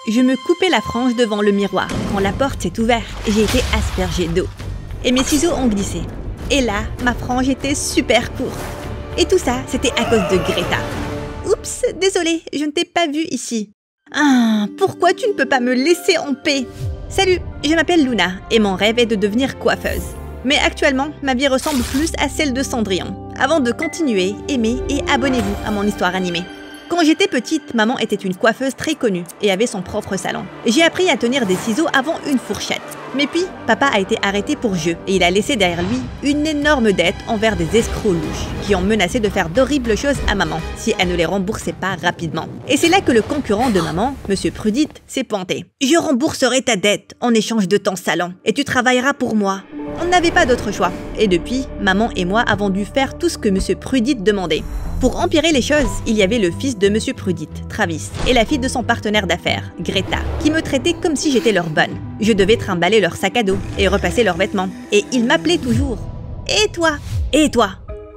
Je me coupais la frange devant le miroir quand la porte s'est ouverte et j'ai été aspergée d'eau. Et mes ciseaux ont glissé. Et là, ma frange était super courte. Et tout ça, c'était à cause de Greta. Oups, désolée, je ne t'ai pas vue ici. Ah, pourquoi tu ne peux pas me laisser en paix? Salut, je m'appelle Luna et mon rêve est de devenir coiffeuse. Mais actuellement, ma vie ressemble plus à celle de Cendrillon. Avant de continuer, aimez et abonnez-vous à mon histoire animée. Quand j'étais petite, maman était une coiffeuse très connue et avait son propre salon. J'ai appris à tenir des ciseaux avant une fourchette. Mais puis, papa a été arrêté pour jeu et il a laissé derrière lui une énorme dette envers des escrocs louches qui ont menacé de faire d'horribles choses à maman si elle ne les remboursait pas rapidement. Et c'est là que le concurrent de maman, Monsieur Prudite, s'est pointé. « Je rembourserai ta dette en échange de ton salon et tu travailleras pour moi. » On n'avait pas d'autre choix. Et depuis, maman et moi avons dû faire tout ce que Monsieur Prudite demandait. Pour empirer les choses, il y avait le fils de Monsieur Prudite, Travis, et la fille de son partenaire d'affaires, Greta, qui me traitaient comme si j'étais leur bonne. Je devais trimballer leur sac à dos et repasser leurs vêtements. Et ils m'appelaient toujours. « Et toi ? Et toi ?»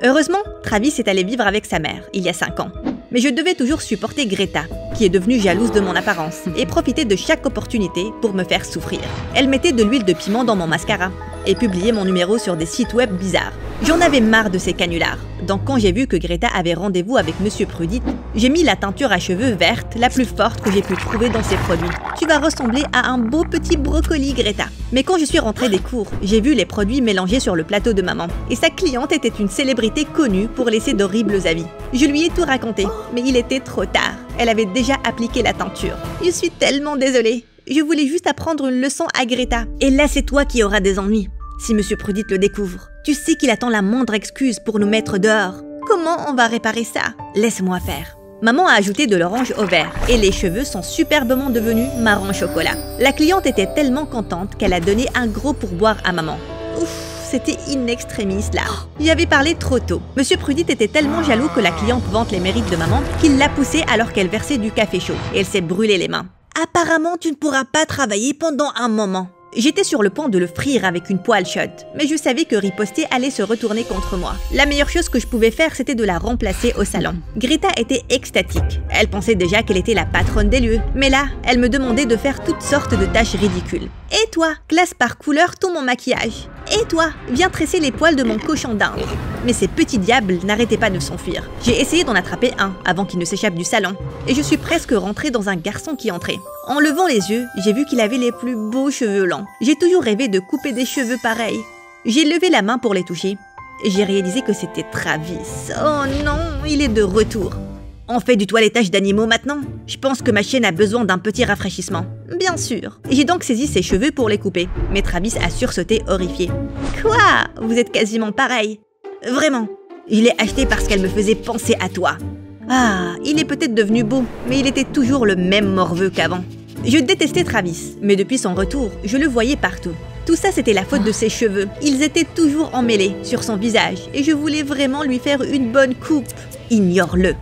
Heureusement, Travis est allé vivre avec sa mère, il y a 5 ans. Mais je devais toujours supporter Greta, qui est devenue jalouse de mon apparence, et profiter de chaque opportunité pour me faire souffrir. Elle mettait de l'huile de piment dans mon mascara et publiait mon numéro sur des sites web bizarres. J'en avais marre de ces canulars. Donc quand j'ai vu que Greta avait rendez-vous avec Monsieur Prudite, j'ai mis la teinture à cheveux verte la plus forte que j'ai pu trouver dans ses produits. Tu vas ressembler à un beau petit brocoli, Greta. Mais quand je suis rentrée des cours, j'ai vu les produits mélangés sur le plateau de maman. Et sa cliente était une célébrité connue pour laisser d'horribles avis. Je lui ai tout raconté, mais il était trop tard. Elle avait déjà appliqué la teinture. Je suis tellement désolée. Je voulais juste apprendre une leçon à Greta. Et là, c'est toi qui auras des ennuis. Si Monsieur Prudite le découvre, tu sais qu'il attend la moindre excuse pour nous mettre dehors. Comment on va réparer ça? Laisse-moi faire. Maman a ajouté de l'orange au vert et les cheveux sont superbement devenus marron chocolat. La cliente était tellement contente qu'elle a donné un gros pourboire à maman. Ouf, c'était in extremis là. J'y avais parlé trop tôt. Monsieur Prudite était tellement jaloux que la cliente vante les mérites de maman qu'il l'a poussée alors qu'elle versait du café chaud et elle s'est brûlé les mains. Apparemment, tu ne pourras pas travailler pendant un moment. J'étais sur le point de le frire avec une poêle chaude, mais je savais que riposter allait se retourner contre moi. La meilleure chose que je pouvais faire, c'était de la remplacer au salon. Greta était extatique. Elle pensait déjà qu'elle était la patronne des lieux. Mais là, elle me demandait de faire toutes sortes de tâches ridicules. « Et toi, classe par couleur tout mon maquillage. Et toi, viens tresser les poils de mon cochon d'Inde. » Mais ces petits diables n'arrêtaient pas de s'enfuir. J'ai essayé d'en attraper un avant qu'il ne s'échappe du salon. Et je suis presque rentrée dans un garçon qui entrait. En levant les yeux, j'ai vu qu'il avait les plus beaux cheveux lents. J'ai toujours rêvé de couper des cheveux pareils. J'ai levé la main pour les toucher. Et j'ai réalisé que c'était Travis. Oh non, il est de retour. On fait du toilettage d'animaux maintenant? Je pense que ma chienne a besoin d'un petit rafraîchissement. Bien sûr. J'ai donc saisi ses cheveux pour les couper. Mais Travis a sursauté horrifié. Quoi? Vous êtes quasiment pareil. Vraiment. Je l'ai acheté parce qu'elle me faisait penser à toi. Ah, il est peut-être devenu beau, mais il était toujours le même morveux qu'avant. Je détestais Travis, mais depuis son retour, je le voyais partout. Tout ça, c'était la faute de ses cheveux. Ils étaient toujours emmêlés sur son visage et je voulais vraiment lui faire une bonne coupe. Ignore-le.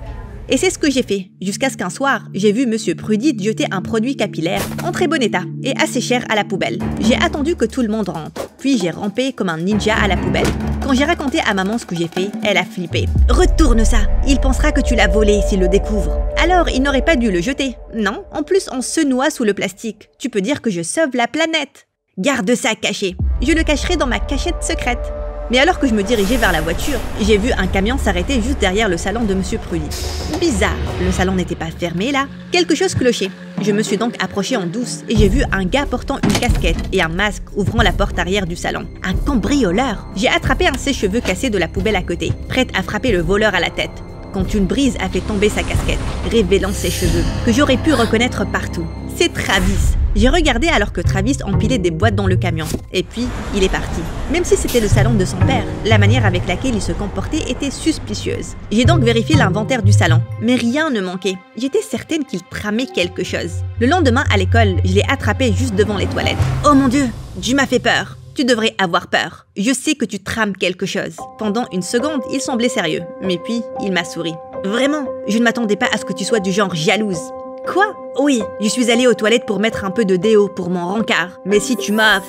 Et c'est ce que j'ai fait, jusqu'à ce qu'un soir, j'ai vu Monsieur Prudite jeter un produit capillaire en très bon état et assez cher à la poubelle. J'ai attendu que tout le monde rentre, puis j'ai rampé comme un ninja à la poubelle. Quand j'ai raconté à maman ce que j'ai fait, elle a flippé. « Retourne ça! Il pensera que tu l'as volé s'il le découvre. » Alors, il n'aurait pas dû le jeter. Non, en plus, on se noie sous le plastique. Tu peux dire que je sauve la planète. Garde ça caché. Je le cacherai dans ma cachette secrète. Mais alors que je me dirigeais vers la voiture, j'ai vu un camion s'arrêter juste derrière le salon de Monsieur Prudite. Bizarre, le salon n'était pas fermé là. Quelque chose clochait. Je me suis donc approchée en douce et j'ai vu un gars portant une casquette et un masque ouvrant la porte arrière du salon. Un cambrioleur. J'ai attrapé un sèche-cheveux cassé de la poubelle à côté, prête à frapper le voleur à la tête. Quand une brise a fait tomber sa casquette, révélant ses cheveux, que j'aurais pu reconnaître partout. C'est Travis. J'ai regardé alors que Travis empilait des boîtes dans le camion. Et puis, il est parti. Même si c'était le salon de son père, la manière avec laquelle il se comportait était suspicieuse. J'ai donc vérifié l'inventaire du salon, mais rien ne manquait. J'étais certaine qu'il tramait quelque chose. Le lendemain, à l'école, je l'ai attrapé juste devant les toilettes. Oh mon Dieu, tu m'as fait peur. Tu devrais avoir peur. Je sais que tu trames quelque chose. Pendant une seconde, il semblait sérieux, mais puis il m'a souri. Vraiment, je ne m'attendais pas à ce que tu sois du genre jalouse. Quoi? Oui, je suis allée aux toilettes pour mettre un peu de déo pour mon rencard. Mais si tu m'as...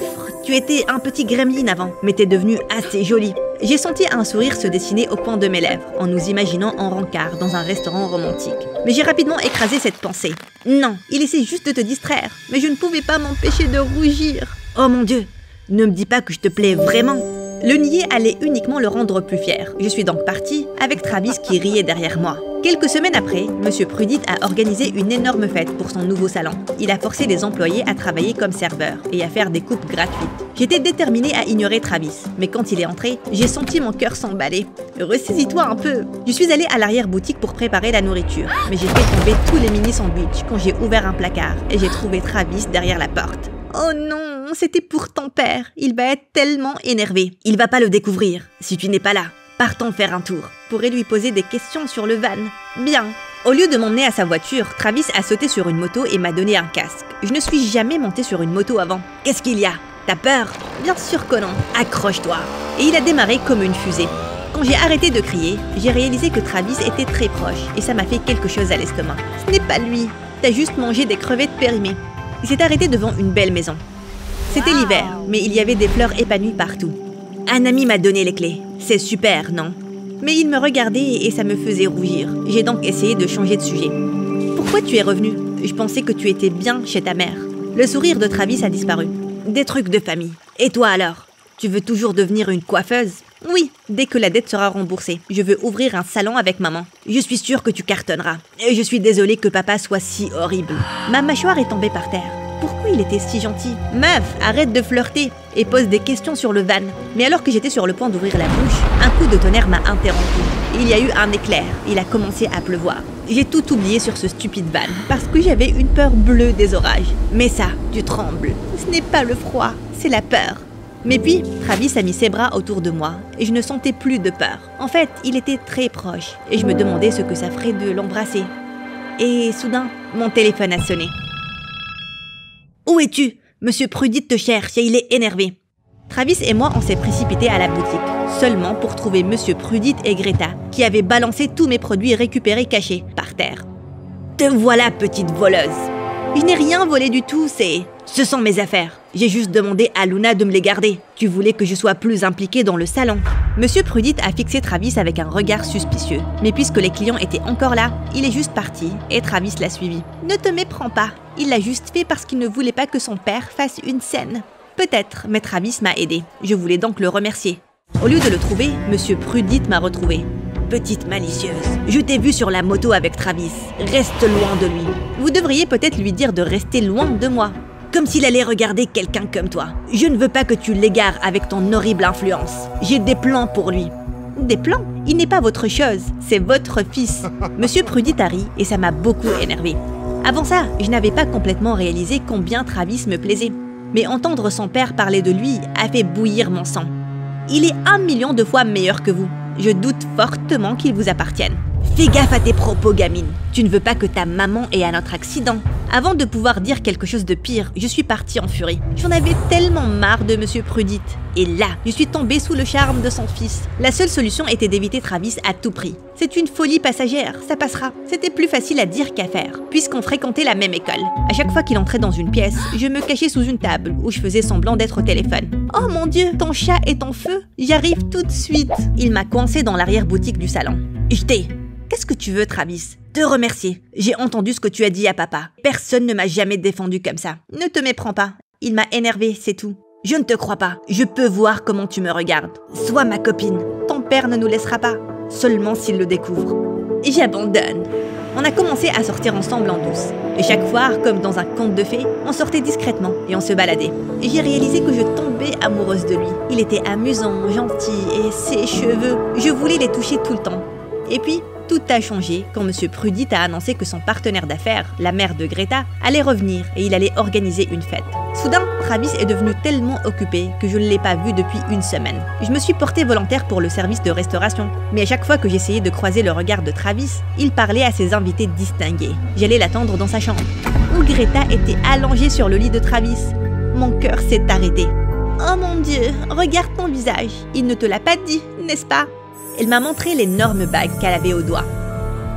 Tu étais un petit gremlin avant, mais t'es devenu assez jolie. J'ai senti un sourire se dessiner au coin de mes lèvres, en nous imaginant en rencard dans un restaurant romantique. Mais j'ai rapidement écrasé cette pensée. Non, il essaie juste de te distraire, mais je ne pouvais pas m'empêcher de rougir. Oh mon Dieu, ne me dis pas que je te plais vraiment. Le nier allait uniquement le rendre plus fier. Je suis donc partie avec Travis qui riait derrière moi. Quelques semaines après, Monsieur Prudit a organisé une énorme fête pour son nouveau salon. Il a forcé les employés à travailler comme serveurs et à faire des coupes gratuites. J'étais déterminée à ignorer Travis, mais quand il est entré, j'ai senti mon cœur s'emballer. Ressaisis-toi un peu. Je suis allée à l'arrière-boutique pour préparer la nourriture, mais j'ai fait tomber tous les mini-sandwichs quand j'ai ouvert un placard et j'ai trouvé Travis derrière la porte. Oh non, c'était pour ton père. Il va être tellement énervé. Il va pas le découvrir si tu n'es pas là. Partons faire un tour. Pourrais lui poser des questions sur le van. Bien. Au lieu de m'emmener à sa voiture, Travis a sauté sur une moto et m'a donné un casque. Je ne suis jamais montée sur une moto avant. Qu'est-ce qu'il y a? T'as peur? Bien sûr que non. Accroche-toi. Et il a démarré comme une fusée. Quand j'ai arrêté de crier, j'ai réalisé que Travis était très proche et ça m'a fait quelque chose à l'estomac. Ce n'est pas lui. T'as juste mangé des crevettes périmées. Il s'est arrêté devant une belle maison. C'était l'hiver, mais il y avait des fleurs épanouies partout. Un ami m'a donné les clés. C'est super, non? Mais il me regardait et ça me faisait rougir. J'ai donc essayé de changer de sujet. Pourquoi tu es revenu? Je pensais que tu étais bien chez ta mère. Le sourire de Travis a disparu. Des trucs de famille. Et toi alors? Tu veux toujours devenir une coiffeuse? Oui, dès que la dette sera remboursée. Je veux ouvrir un salon avec maman. Je suis sûre que tu cartonneras. Et je suis désolée que papa soit si horrible. Ma mâchoire est tombée par terre. Pourquoi il était si gentil? Meuf, arrête de flirter et pose des questions sur le van. Mais alors que j'étais sur le point d'ouvrir la bouche, un coup de tonnerre m'a interrompu. Il y a eu un éclair. Il a commencé à pleuvoir. J'ai tout oublié sur ce stupide van parce que j'avais une peur bleue des orages. Mais ça, tu trembles. Ce n'est pas le froid, c'est la peur. Mais puis, Travis a mis ses bras autour de moi et je ne sentais plus de peur. En fait, il était très proche et je me demandais ce que ça ferait de l'embrasser. Et soudain, mon téléphone a sonné. Où es-tu? Monsieur Prudit te cherche et il est énervé. Travis et moi, on s'est précipités à la boutique, seulement pour trouver Monsieur Prudit et Greta, qui avaient balancé tous mes produits récupérés cachés par terre. Te voilà, petite voleuse. Je n'ai rien volé du tout, Ce sont mes affaires. J'ai juste demandé à Luna de me les garder. Tu voulais que je sois plus impliquée dans le salon. Monsieur Prudit a fixé Travis avec un regard suspicieux. Mais puisque les clients étaient encore là, il est juste parti et Travis l'a suivi. Ne te méprends pas. Il l'a juste fait parce qu'il ne voulait pas que son père fasse une scène. Peut-être, mais Travis m'a aidé. Je voulais donc le remercier. Au lieu de le trouver, Monsieur Prudit m'a retrouvé. Petite malicieuse, je t'ai vue sur la moto avec Travis. Reste loin de lui. Vous devriez peut-être lui dire de rester loin de moi. Comme s'il allait regarder quelqu'un comme toi. Je ne veux pas que tu l'égares avec ton horrible influence. J'ai des plans pour lui. Des plans? Il n'est pas votre chose, c'est votre fils. Monsieur Prudit a ri et ça m'a beaucoup énervé. Avant ça, je n'avais pas complètement réalisé combien Travis me plaisait. Mais entendre son père parler de lui a fait bouillir mon sang. Il est 1 million de fois meilleur que vous. Je doute fortement qu'il vous appartienne. Fais gaffe à tes propos, gamine. Tu ne veux pas que ta maman ait un autre accident. Avant de pouvoir dire quelque chose de pire, je suis partie en furie. J'en avais tellement marre de Monsieur Prudit. Et là, je suis tombée sous le charme de son fils. La seule solution était d'éviter Travis à tout prix. C'est une folie passagère, ça passera. C'était plus facile à dire qu'à faire, puisqu'on fréquentait la même école. À chaque fois qu'il entrait dans une pièce, je me cachais sous une table où je faisais semblant d'être au téléphone. Oh mon Dieu, ton chat est en feu? J'arrive tout de suite. Il m'a coincé dans l'arrière-boutique du salon. Qu'est-ce que tu veux, Travis? Te remercier. J'ai entendu ce que tu as dit à papa. Personne ne m'a jamais défendu comme ça. Ne te méprends pas. Il m'a énervé, c'est tout. Je ne te crois pas. Je peux voir comment tu me regardes. Sois ma copine. Ton père ne nous laissera pas. Seulement s'il le découvre. Et j'abandonne. On a commencé à sortir ensemble en douce. Et chaque fois, comme dans un conte de fées, on sortait discrètement et on se baladait. Et j'ai réalisé que je tombais amoureuse de lui. Il était amusant, gentil et ses cheveux. Je voulais les toucher tout le temps. Et puis, tout a changé quand Monsieur Prudit a annoncé que son partenaire d'affaires, la mère de Greta, allait revenir et il allait organiser une fête. Soudain, Travis est devenu tellement occupé que je ne l'ai pas vu depuis une semaine. Je me suis portée volontaire pour le service de restauration, mais à chaque fois que j'essayais de croiser le regard de Travis, il parlait à ses invités distingués. J'allais l'attendre dans sa chambre, où Greta était allongée sur le lit de Travis. Mon cœur s'est arrêté. Oh mon Dieu, regarde ton visage. Il ne te l'a pas dit, n'est-ce pas? Elle m'a montré l'énorme bague qu'elle avait au doigt.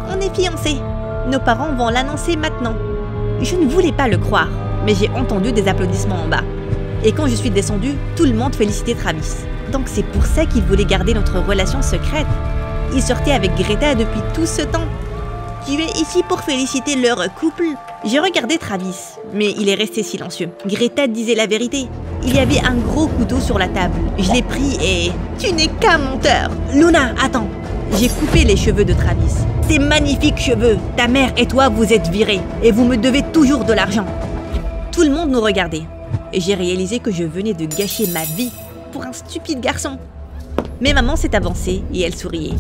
On est fiancés. Nos parents vont l'annoncer maintenant. Je ne voulais pas le croire, mais j'ai entendu des applaudissements en bas. Et quand je suis descendue, tout le monde félicitait Travis. Donc c'est pour ça qu'il voulait garder notre relation secrète. Il sortait avec Greta depuis tout ce temps. Tu es ici pour féliciter leur couple? J'ai regardé Travis, mais il est resté silencieux. Greta disait la vérité. Il y avait un gros couteau sur la table. Je l'ai pris et... Tu n'es qu'un menteur! Luna, attends! J'ai coupé les cheveux de Travis. Ces magnifiques cheveux! Ta mère et toi, vous êtes virés. Et vous me devez toujours de l'argent. Tout le monde nous regardait. Et j'ai réalisé que je venais de gâcher ma vie pour un stupide garçon. Mais maman s'est avancée et elle souriait.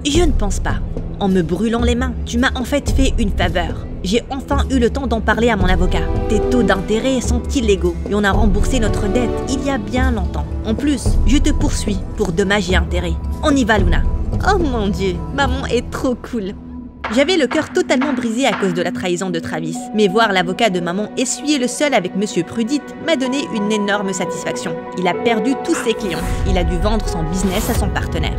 Je ne pense pas. En me brûlant les mains, tu m'as en fait une faveur. J'ai enfin eu le temps d'en parler à mon avocat. Tes taux d'intérêt sont illégaux et on a remboursé notre dette il y a bien longtemps. En plus, je te poursuis pour dommages et intérêts. On y va, Luna. Oh mon Dieu, maman est trop cool. J'avais le cœur totalement brisé à cause de la trahison de Travis. Mais voir l'avocat de maman essuyer le sol avec Monsieur Prudit m'a donné une énorme satisfaction. Il a perdu tous ses clients. Il a dû vendre son business à son partenaire.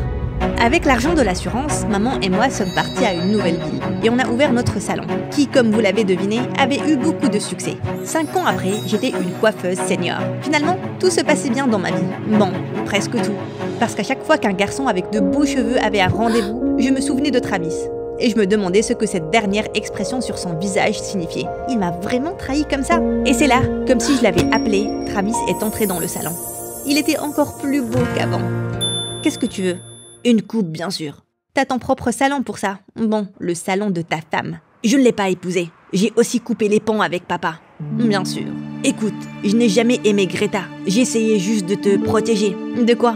Avec l'argent de l'assurance, maman et moi sommes partis à une nouvelle ville et on a ouvert notre salon, qui, comme vous l'avez deviné, avait eu beaucoup de succès. 5 ans après, j'étais une coiffeuse senior. Finalement, tout se passait bien dans ma vie. Bon, presque tout. Parce qu'à chaque fois qu'un garçon avec de beaux cheveux avait un rendez-vous, je me souvenais de Travis. Et je me demandais ce que cette dernière expression sur son visage signifiait. Il m'a vraiment trahi comme ça. Et c'est là, comme si je l'avais appelé, Travis est entré dans le salon. Il était encore plus beau qu'avant. Qu'est-ce que tu veux? Une coupe, bien sûr. T'as ton propre salon pour ça. Bon, le salon de ta femme. Je ne l'ai pas épousée. J'ai aussi coupé les ponts avec papa. Bien sûr. Écoute, je n'ai jamais aimé Greta. J'ai essayé juste de te protéger. De quoi?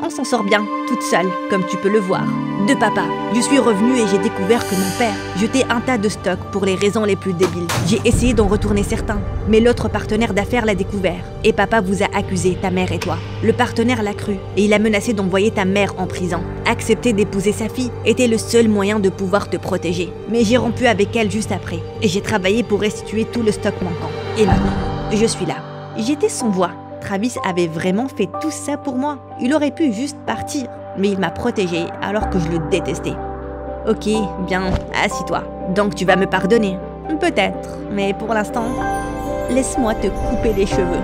On s'en sort bien, toute seule, comme tu peux le voir. De papa, je suis revenue et j'ai découvert que mon père jetait un tas de stocks pour les raisons les plus débiles. J'ai essayé d'en retourner certains, mais l'autre partenaire d'affaires l'a découvert. Et papa vous a accusé, ta mère et toi. Le partenaire l'a cru et il a menacé d'envoyer ta mère en prison. Accepter d'épouser sa fille était le seul moyen de pouvoir te protéger. Mais j'ai rompu avec elle juste après. Et j'ai travaillé pour restituer tout le stock manquant. Et maintenant, je suis là. J'étais sans voix. Travis avait vraiment fait tout ça pour moi. Il aurait pu juste partir, mais il m'a protégée alors que je le détestais. Ok, bien, assis-toi. Donc tu vas me pardonner? Peut-être, mais pour l'instant, laisse-moi te couper les cheveux.